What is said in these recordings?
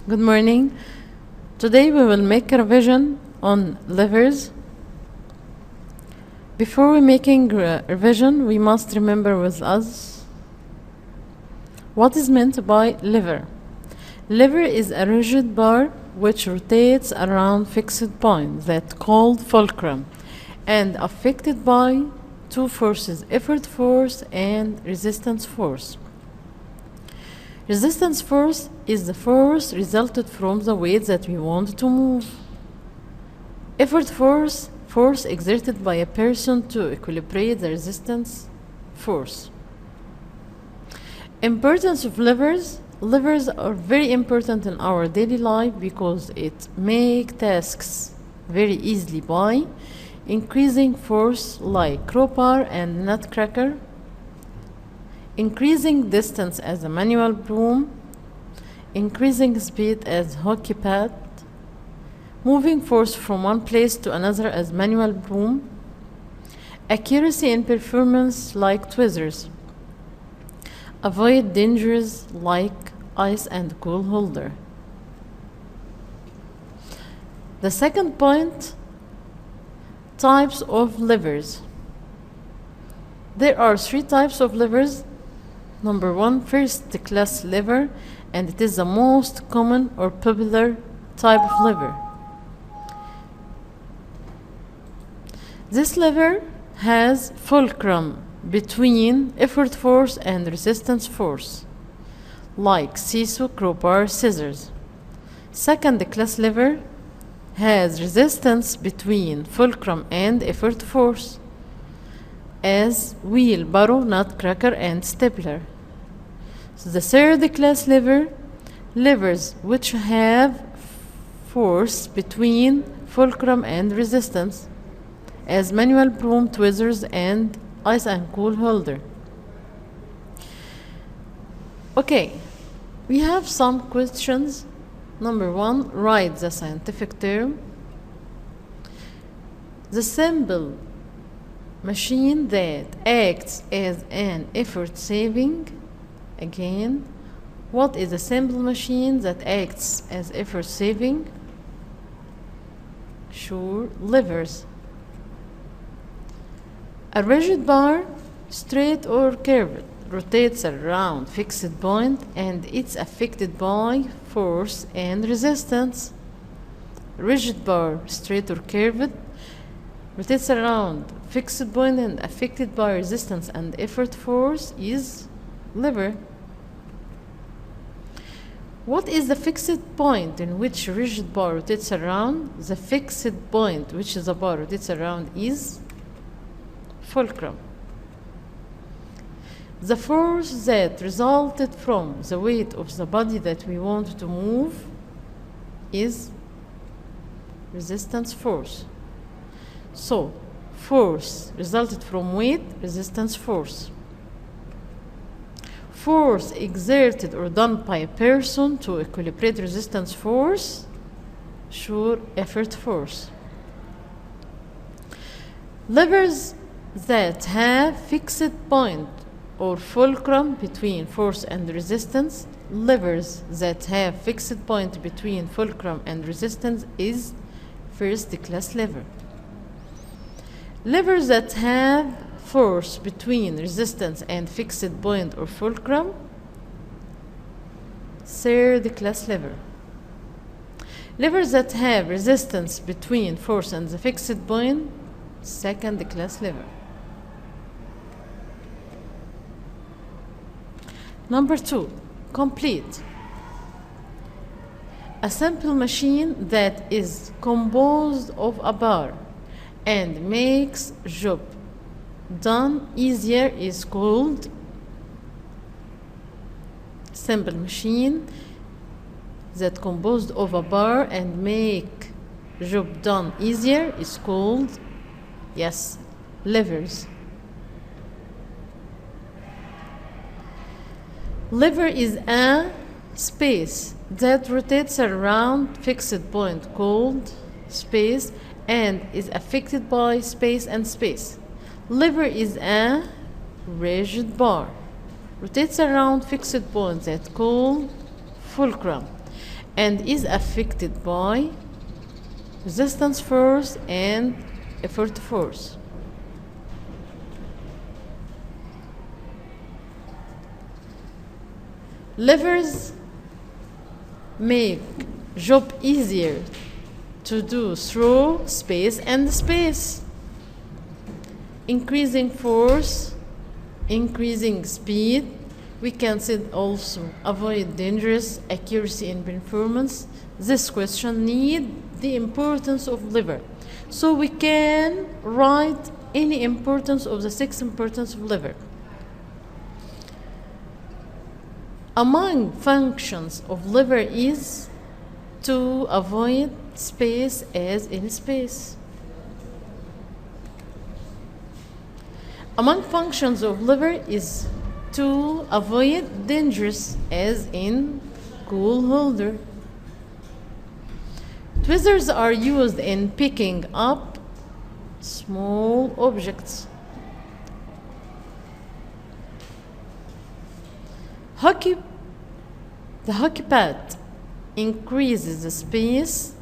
Good morning. Today we will make a revision on levers. Before we making revision, we must remember with us what is meant by lever. Lever is a rigid bar which rotates around fixed point that called fulcrum and affected by two forces, effort force and resistance force. Resistance force is the force resulted from the weight that we want to move. Effort force exerted by a person to equilibrate the resistance force. Importance of levers. Levers are very important in our daily life because it make tasks very easily by increasing force like crowbar and nutcracker, increasing distance as a manual broom, increasing speed as hockey pad, moving force from one place to another as manual broom, accuracy and performance like tweezers, avoid dangers like ice and coal holder. The second point, types of levers. There are three types of levers. Number one, first class lever, and it is the most common or popular type of lever. This lever has fulcrum between effort force and resistance force, like seesaw, crowbar, scissors. Second class lever has resistance between fulcrum and effort force, as wheelbarrow, nutcracker, and stapler. So the third class lever, levers which have force between fulcrum and resistance, as manual broom, tweezers, and ice and cool holder. Okay, we have some questions. Number one, write the scientific term. The simple machine that acts as an effort saving. Again, what is a simple machine that acts as effort saving? Sure, levers. A rigid bar, straight or curved, rotates around fixed point and it's affected by force and resistance. Rigid bar, straight or curved, rotates around fixed point and affected by resistance and effort force is lever. What is the fixed point in which rigid bar rotates around? The fixed point which the bar rotates around is fulcrum. The force that resulted from the weight of the body that we want to move is resistance force. So, force resulted from weight, resistance force. Force exerted or done by a person to equilibrate resistance force, sure, effort force. Levers that have fixed point or fulcrum between force and resistance. Levers that have fixed point between fulcrum and resistance is first class lever. Levers that have force between resistance and fixed point or fulcrum, third class lever. Levers that have resistance between force and the fixed point, second class lever. Number two, complete. A simple machine that is composed of a bar and makes job done easier is called simple machine that composed of a bar and make job done easier is called, yes, levers. Lever is a space that rotates around fixed point called space and is affected by space and space. Lever is a rigid bar, rotates around fixed point that called fulcrum and is affected by resistance force and effort force. Levers make job easier to do through space and space. Increasing force, increasing speed. We can say also avoid dangerous accuracy in performance. This question needs the importance of lever. So we can write any importance of the 6 importance of lever. Among functions of lever is to avoid space as in space. Among functions of lever is to avoid dangers as in cool holder. Tweezers are used in picking up small objects. The hockey pad increases the space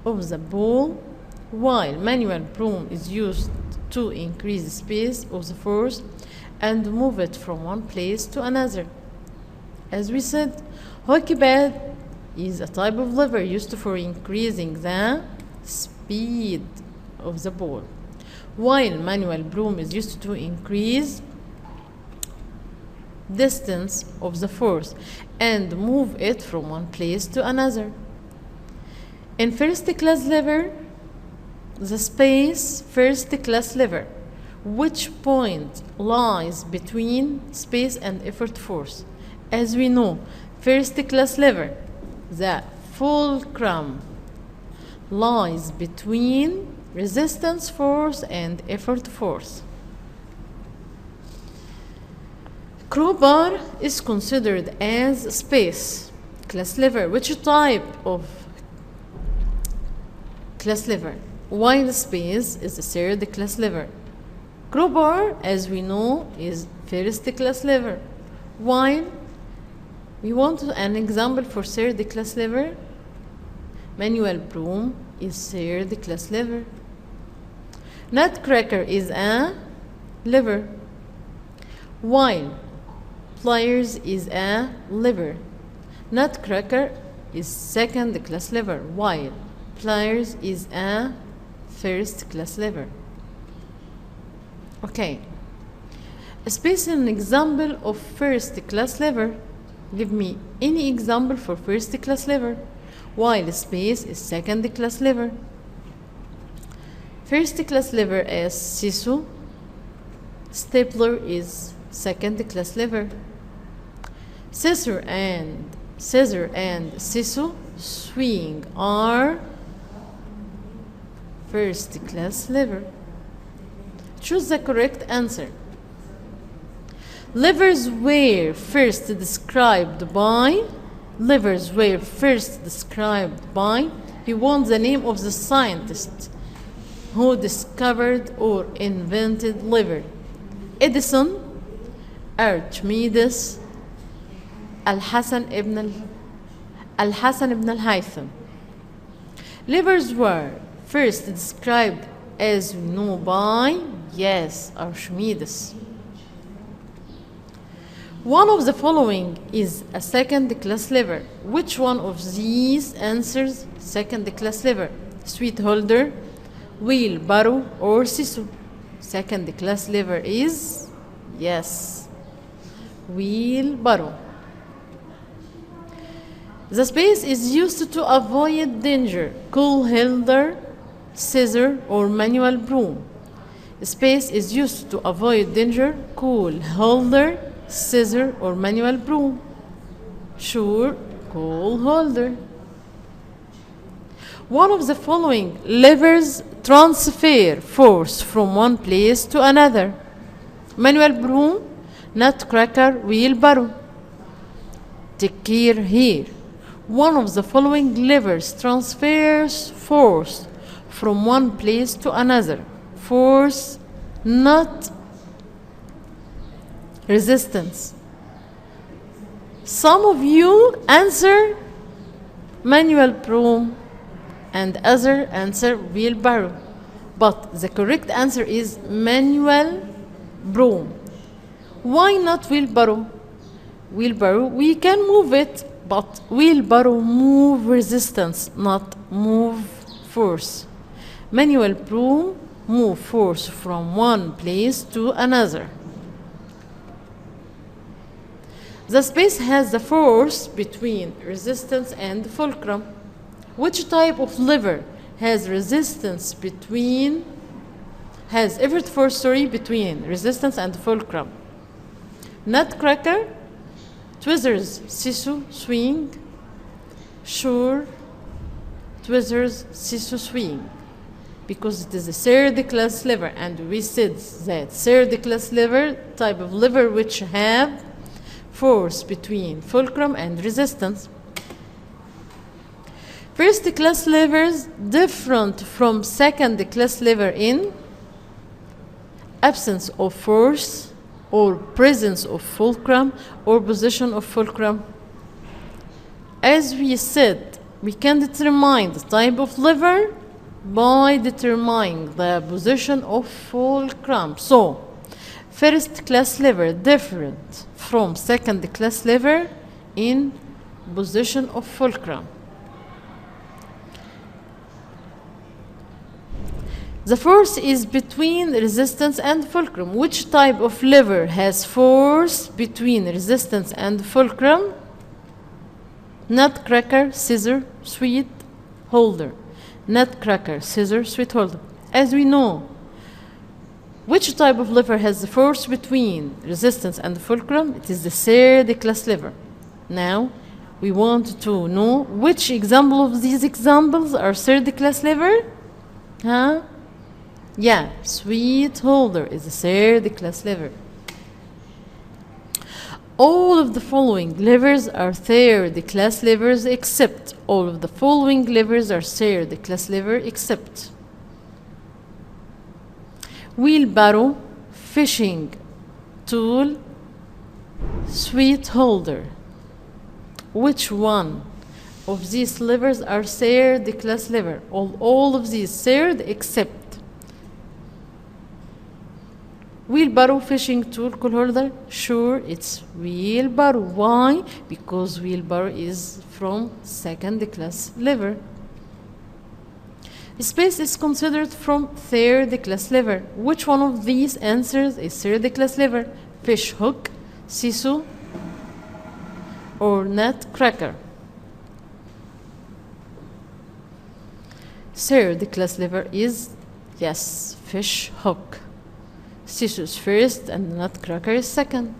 of the ball, while manual broom is used to increase the space of the force and move it from one place to another. As we said, hockey pad is a type of lever used for increasing the speed of the ball, while manual broom is used to increase distance of the force and move it from one place to another. In first class lever, the space first class lever, which point lies between space and effort force. As we know, first class lever, the fulcrum lies between resistance force and effort force. Crowbar is considered as space class lever. Which type of class lever? While space is the third class lever. Crowbar, as we know, is first class lever. While we want an example for third class lever, manual broom is third class lever. Nutcracker is a lever, while pliers is a lever. Nutcracker is second class lever, while pliers is a first class lever. Okay. Space is an example of first class lever. Give me any example for first class lever, while space is second class lever. First class lever is scissor. Stapler is second class lever. Scissor and scissor swing are first class lever. Choose the correct answer. Levers were first described by. He wants the name of the scientist who discovered or invented lever. Edison, Archimedes, Al-Hasan ibn al-Haytham. Levers were first described, as we know, by, yes, Archimedes. One of the following is a second class lever. Which one of these answers second class lever? Sweet holder, wheelbarrow, or scissor? Second class lever is, yes, wheelbarrow. The space is used to avoid danger. Cool holder, scissor, or manual broom. Space is used to avoid danger. Cool holder, scissor, or manual broom. Sure, cool holder. One of the following levers transfer force from one place to another. Manual broom, nutcracker, wheelbarrow. Take care here. One of the following levers transfers force from one place to another. Force, not resistance. Some of you answer manual broom, and other answer wheelbarrow. But the correct answer is manual broom. Why not wheelbarrow? Wheelbarrow, we can move it, but wheelbarrow move resistance, not move force. Manual broom move force from one place to another. The space has the force between resistance and fulcrum. Which type of lever has resistance between, has effort force, between resistance and fulcrum? Nutcracker, tweezers, sisu, swing, sure, tweezers, sisu, swing. Because it is a third class lever, and we said that third class lever, type of lever which have force between fulcrum and resistance. First class levers different from second class lever in absence of force or presence of fulcrum or position of fulcrum. As we said, we can determine the type of lever by determining the position of fulcrum. So, first class lever different from second class lever in position of fulcrum. The force is between resistance and fulcrum. Which type of lever has force between resistance and fulcrum? Nutcracker, scissor, sweet holder. Nutcracker, scissor, sweet holder. As we know, which type of lever has the force between resistance and fulcrum? It is the third class lever. Now, we want to know which example of these examples are third class lever? Huh? Yeah, sweet holder is a third class lever. All of the following levers are third class levers except. All of the following levers are third class lever except. Wheelbarrow, fishing tool, sweet holder. Which one of these levers are third class lever? All of these third except wheelbarrow, fishing tool, cool holder. Sure, it's wheelbarrow. Why? Because wheelbarrow is from second class lever. Space is considered from third class lever. Which one of these answers is third class lever? Fish hook, sisu, or nutcracker? Third class lever is, yes, fish hook. Sisu is first and nutcracker is second.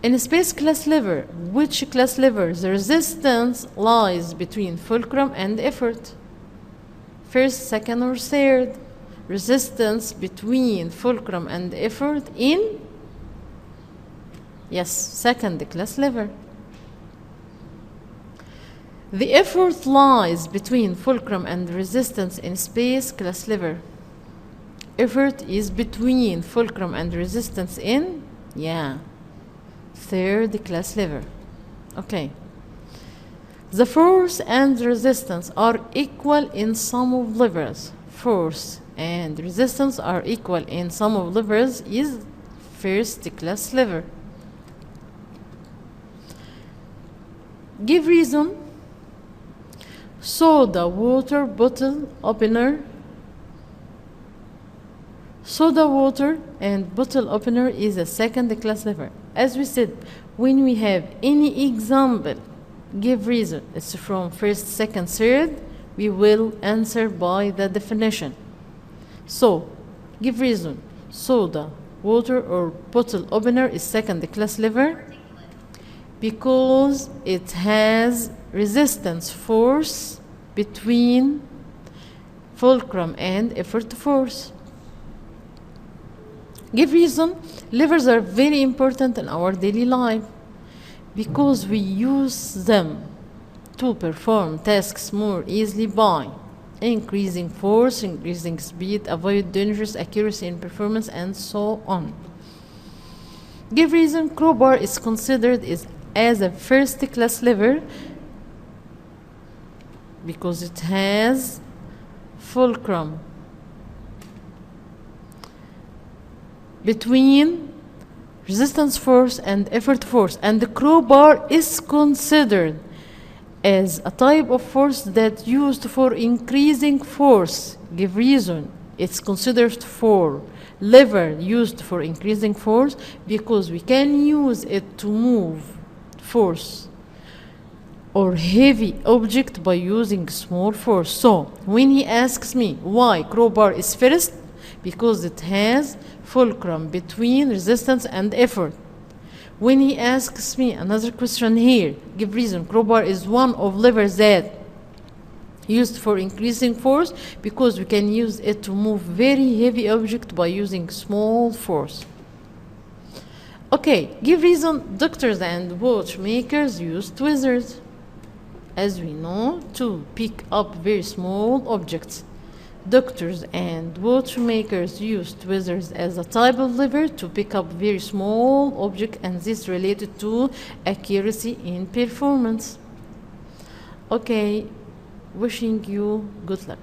In space class lever, which class lever the resistance lies between fulcrum and effort? First, second, or third? Resistance between fulcrum and effort in, yes, second class lever. The effort lies between fulcrum and resistance in space class lever. Effort is between fulcrum and resistance in, yeah, third class lever. Okay. The force and resistance are equal in sum of levers. Force and resistance are equal in sum of levers is first class lever. Give reason. Soda water bottle opener. Soda water and bottle opener is a second class lever. As we said, when we have any example, give reason, it's from first, second, third, we will answer by the definition. So, give reason. Soda, water, or bottle opener is second class lever because it has resistance force between fulcrum and effort force. Give reason. Levers are very important in our daily life because we use them to perform tasks more easily by increasing force, increasing speed, avoid dangerous accuracy in performance, and so on. Give reason. Crowbar is considered as a first class lever because it has fulcrum. Between resistance force and effort force, and the crowbar is considered as a type of force that used for increasing force. Give reason. It's considered for lever used for increasing force because we can use it to move force or heavy object by using small force. So when he asks me why crowbar is first, because it has fulcrum between resistance and effort. When he asks me another question here, give reason. Crowbar is one of levers that used for increasing force because we can use it to move very heavy object by using small force. Okay, give reason. Doctors and watchmakers use tweezers, as we know, to pick up very small objects. Doctors and watchmakers use tweezers as a type of lever to pick up very small object, and this related to accuracy in performance. Okay, wishing you good luck.